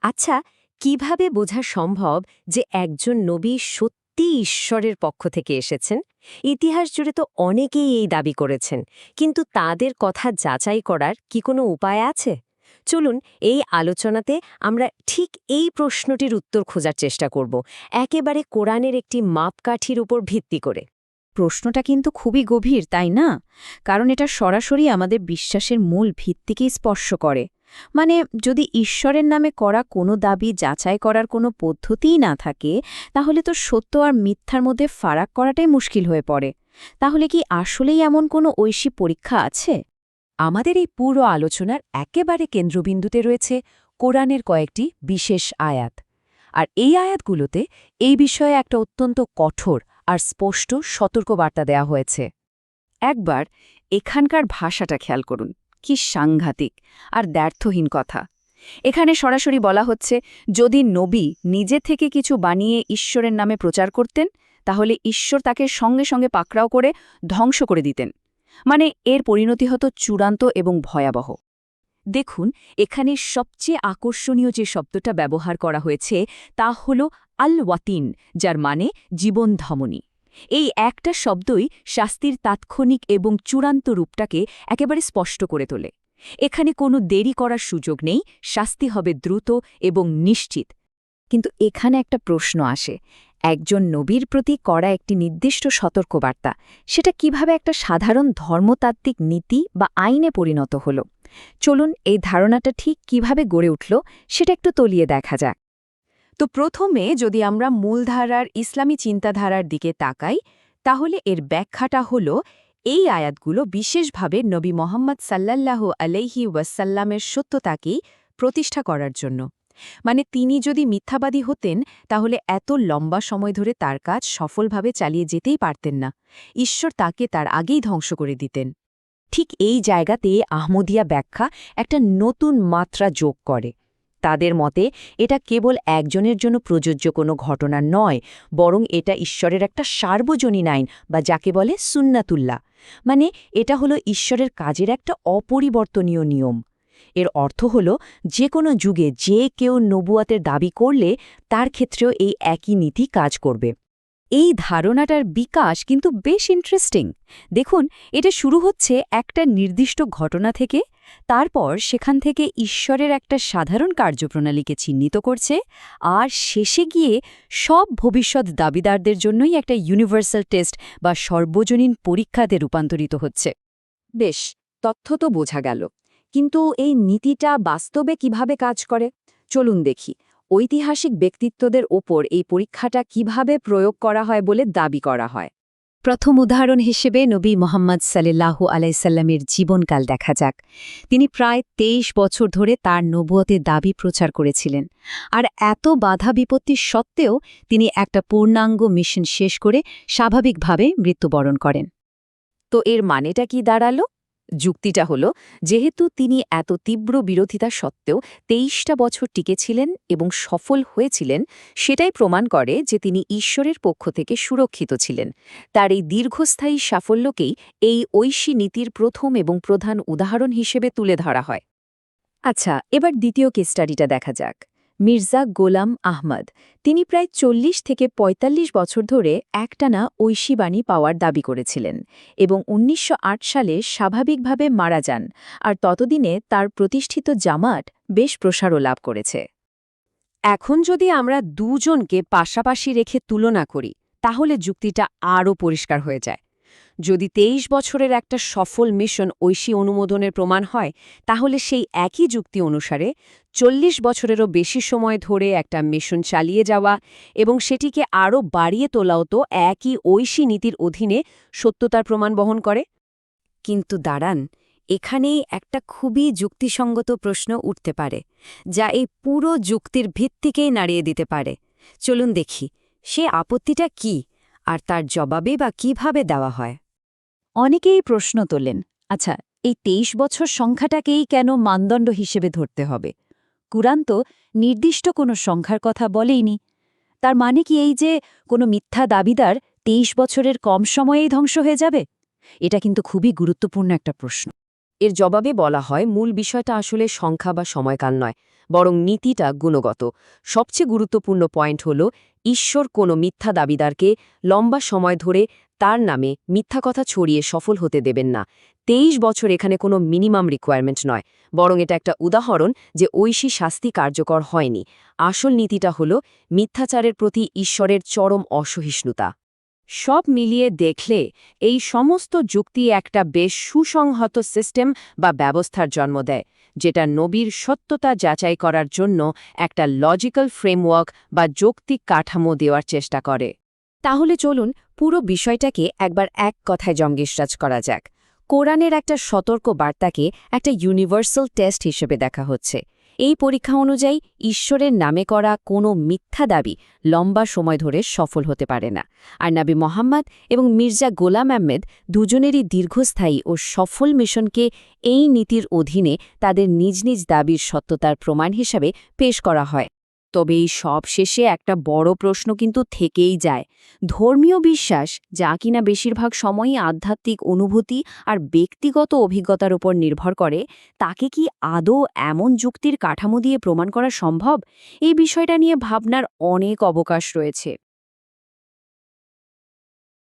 আচ্ছা, কিভাবে বোঝা সম্ভব যে একজন নবী সত্যি ঈশ্বরের পক্ষ থেকে এসেছেন? ইতিহাস জুড়ে তো অনেকেই এই দাবি করেছেন, কিন্তু তাদের কথা যাচাই করার কি কোনো উপায় আছে? চলুন, এই আলোচনাতে আমরা ঠিক এই প্রশ্নটির উত্তর খোঁজার চেষ্টা করব, একেবারে কোরআনের একটি মাপকাঠির উপর ভিত্তি করে। প্রশ্নটা কিন্তু খুবই গভীর, তাই না? কারণ এটা সরাসরি আমাদের বিশ্বাসের মূল ভিত্তিকেই স্পর্শ করে। মানে, যদি ঈশ্বরের নামে করা কোনো দাবি যাচাই করার কোনো পদ্ধতিই না থাকে, তাহলে তো সত্য আর মিথ্যার মধ্যে ফারাক করাটাই মুশকিল হয়ে পড়ে। তাহলে কি আসলেই এমন কোনো ঐশী পরীক্ষা আছে? আমাদের এই পুরো আলোচনার একেবারে কেন্দ্রবিন্দুতে রয়েছে কোরআনের কয়েকটি বিশেষ আয়াত। আর এই আয়াতগুলোতে এই বিষয়ে একটা অত্যন্ত কঠোর আর স্পষ্ট সতর্কবার্তা দেয়া হয়েছে। একবার এখানকার ভাষাটা খেয়াল করুন, কি সাংঘাতিক আর দ্ব্যর্থহীন কথা। এখানে সরাসরি বলা হচ্ছে, যদি নবী নিজে থেকে কিছু বানিয়ে ঈশ্বরের নামে প্রচার করতেন, তাহলে ঈশ্বর তাকে সঙ্গে সঙ্গে পাকড়াও করে ধ্বংস করে দিতেন। মানে, এর পরিণতি হতো চূড়ান্ত এবং ভয়াবহ। দেখুন, এখানে সবচেয়ে আকর্ষণীয় যে শব্দটা ব্যবহার করা হয়েছে তা হল আল ওয়াতিন, যার মানে জীবন ধমনী। এই একটা শব্দই শাস্তির তাৎক্ষণিক এবং চূড়ান্ত রূপটাকে একেবারে স্পষ্ট করে তোলে। এখানে কোনো দেরি করার সুযোগ নেই, শাস্তি হবে দ্রুত এবং নিশ্চিত। কিন্তু এখানে একটা প্রশ্ন আসে, একজন নবীর প্রতি করা একটি নির্দিষ্ট সতর্কবার্তা, সেটা কিভাবে একটা সাধারণ ধর্মতাত্ত্বিক নীতি বা আইনে পরিণত হল? চলুন, এই ধারণাটা ঠিক কিভাবে গড়ে উঠল সেটা একটু তলিয়ে দেখা যাক। তো প্রথমে যদি আমরা মূলধারার ইসলামী চিন্তাধারার দিকে তাকাই, তাহলে এর ব্যাখ্যাটা হল এই আয়াতগুলো বিশেষভাবে নবী মোহাম্মদ সাল্লাল্লাহু আলাইহি ওয়াসাল্লামের সত্যতাকেই প্রতিষ্ঠা করার জন্য। মানে, তিনি যদি মিথ্যাবাদী হতেন তাহলে এত লম্বা সময় ধরে তার কাজ সফলভাবে চালিয়ে যেতেই পারতেন না। ঈশ্বর তাকে তার আগেই ধ্বংস করে দিতেন। ঠিক এই জায়গাতে আহমদিয়া ব্যাখ্যা একটা নতুন মাত্রা যোগ করে। তাদের মতে এটা কেবল একজনের জন্য প্রযোজ্য কোনো ঘটনা নয়, বরং এটা ঈশ্বরের একটা সার্বজনীন আইন, বা যাকে বলে সুন্নাতুল্লাহ। মানে, এটা হলো ঈশ্বরের কাজের একটা অপরিবর্তনীয় নিয়ম। এর অর্থ হল, যে কোনো যুগে যে কেউ নবুয়াতের দাবি করলে তার ক্ষেত্রেও এই একই নীতি কাজ করবে। এই ধারণাটার বিকাশ কিন্তু বেশ ইন্টারেস্টিং। দেখুন, এটা শুরু হচ্ছে একটা নির্দিষ্ট ঘটনা থেকে, তারপর সেখান থেকে ঈশ্বরের একটা সাধারণ কার্যপ্রণালীকে চিহ্নিত করছে, আর শেষে গিয়ে সব ভবিষ্যৎ দাবিদারদের জন্যই একটা ইউনিভার্সাল টেস্ট বা সর্বজনীন পরীক্ষাতে রূপান্তরিত হচ্ছে। বেশ, তথ্য তো বোঝা গেল, কিন্তু এই নীতিটা বাস্তবে কিভাবে কাজ করে চলুন দেখি। ঐতিহাসিক ব্যক্তিত্বদের ওপর এই পরীক্ষাটা কিভাবে প্রয়োগ করা হয় বলে দাবি করা হয়। প্রথম উদাহরণ হিসেবে নবী মোহাম্মদ সাল্লাল্লাহু আলাইসাল্লামের জীবনকাল দেখা যাক। তিনি প্রায় ২৩ বছর ধরে তার নবুয়তের দাবি প্রচার করেছিলেন। আর এত বাধা বিপত্তি সত্ত্বেও তিনি একটা পূর্ণাঙ্গ মিশন শেষ করে স্বাভাবিকভাবে মৃত্যুবরণ করেন। তো এর মানেটা কি দাঁড়ালো? যুক্তিটা হলো, যেহেতু তিনি এত তীব্র বিরোধিতা সত্ত্বেও ২৩টা বছর টিকেছিলেন এবং সফল হয়েছিলেন, সেটাই প্রমাণ করে যে তিনি ঈশ্বরের পক্ষ থেকে সুরক্ষিত ছিলেন। তার এই দীর্ঘস্থায়ী সাফল্যকেই এই ঐশী নীতির প্রথম এবং প্রধান উদাহরণ হিসেবে তুলে ধরা হয়। আচ্ছা, এবার দ্বিতীয় কেস স্টাডিটা দেখা যাক। মির্জা গোলাম আহমদ, তিনি প্রায় ৪০ থেকে ৪৫ বছর ধরে একটানা ঐশী বাণী পাওয়ার দাবি করেছিলেন এবং ১৯০৮ সালে স্বাভাবিকভাবে মারা যান। আর ততদিনে তার প্রতিষ্ঠিত জামাত বেশ প্রসারও লাভ করেছে। এখন যদি আমরা দুজনকে পাশাপাশি রেখে তুলনা করি, তাহলে যুক্তিটা আরও পরিষ্কার হয়ে যায়। যদি ২৩ বছরের একটা সফল মিশন ঐশী অনুমোদনের প্রমাণ হয়, তাহলে সেই একই যুক্তি অনুসারে ৪০ বছরেরও বেশি সময় ধরে একটা মিশন চালিয়ে যাওয়া এবং সেটিকে আরও বাড়িয়ে তোলাও তো একই ঐশী নীতির অধীনে সত্যতার প্রমাণ বহন করে। কিন্তু দাঁড়ান, এখানেই একটা খুবই যুক্তিসঙ্গত প্রশ্ন উঠতে পারে, যা এই পুরো যুক্তির ভিত্তিকেই নাড়িয়ে দিতে পারে। চলুন দেখি, সে আপত্তিটা কি, আর তার জবাবে বা কিভাবে দেওয়া হয়। অনেকেই প্রশ্ন তোলেন, আচ্ছা, এই ২৩ বছর সংখ্যাটাকেই কেন মানদণ্ড হিসেবে ধরতে হবে? কুরআন তো নির্দিষ্ট কোনো সংখ্যার কথা বলেইনি। তার মানে কি এই যে কোনো মিথ্যা দাবিদার ২৩ বছরের কম সময়েই ধ্বংস হয়ে যাবে? এটা কিন্তু খুবই গুরুত্বপূর্ণ একটা প্রশ্ন। এর জবাবে বলা হয়, মূল বিষয়টা আসলে সংখ্যা বা সময়কাল নয়, বরং নীতিটা গুণগত। সবচেয়ে গুরুত্বপূর্ণ পয়েন্ট হল ঈশ্বর কোনো মিথ্যা দাবিদারকে লম্বা সময় ধরে তার নামে মিথ্যা কথা ছড়িয়ে সফল হতে দেবেন না। 23 বছর এখানে কোনো মিনিমাম রিকোয়ারমেন্ট নয়, বরং এটা একটা উদাহরণ যে ঐশী শাস্তি কার্যকর হয়নি। আসল নীতিটা হল মিথ্যাচারের প্রতি ঈশ্বরের চরম অসহিষ্ণুতা। সব মিলিয়ে দেখলে এই সমস্ত যুক্তি একটা বেশ সুসংহত সিস্টেম বা ব্যবস্থার জন্ম দেয়, যেটা নবীর সত্যতা যাচাই করার জন্য একটা লজিক্যাল ফ্রেমওয়ার্ক বা যৌক্তিক কাঠামো দেওয়ার চেষ্টা করে। তাহলে চলুন পুরো বিষয়টাকে একবার এক কথায় জঙ্গিসরাজ করা যাক। কোরআনের একটা সতর্ক বার্তাকে একটা ইউনিভার্সাল টেস্ট হিসেবে দেখা হচ্ছে। এই পরীক্ষা অনুযায়ী ঈশ্বরের নামে করা কোনো মিথ্যা দাবি লম্বা সময় ধরে সফল হতে পারে না। আর নবী মোহাম্মদ এবং মির্জা গোলাম আহমেদ দুজনেরই দীর্ঘস্থায়ী ও সফল মিশনকে এই নীতির অধীনে তাদের নিজ নিজ দাবির সত্যতার প্রমাণ হিসাবে পেশ করা হয়। তবে এই সব শেষে একটা বড় প্রশ্ন কিন্তু থেকেই যায়। ধর্মীয় বিশ্বাস, যা কিনা বেশিরভাগ সময়ই আধ্যাত্মিক অনুভূতি আর ব্যক্তিগত অভিজ্ঞতার উপর নির্ভর করে, তাকে কি আদৌ এমন যুক্তির কাঠামো দিয়ে প্রমাণ করা সম্ভব? এই বিষয়টা নিয়ে ভাবনার অনেক অবকাশ রয়েছে।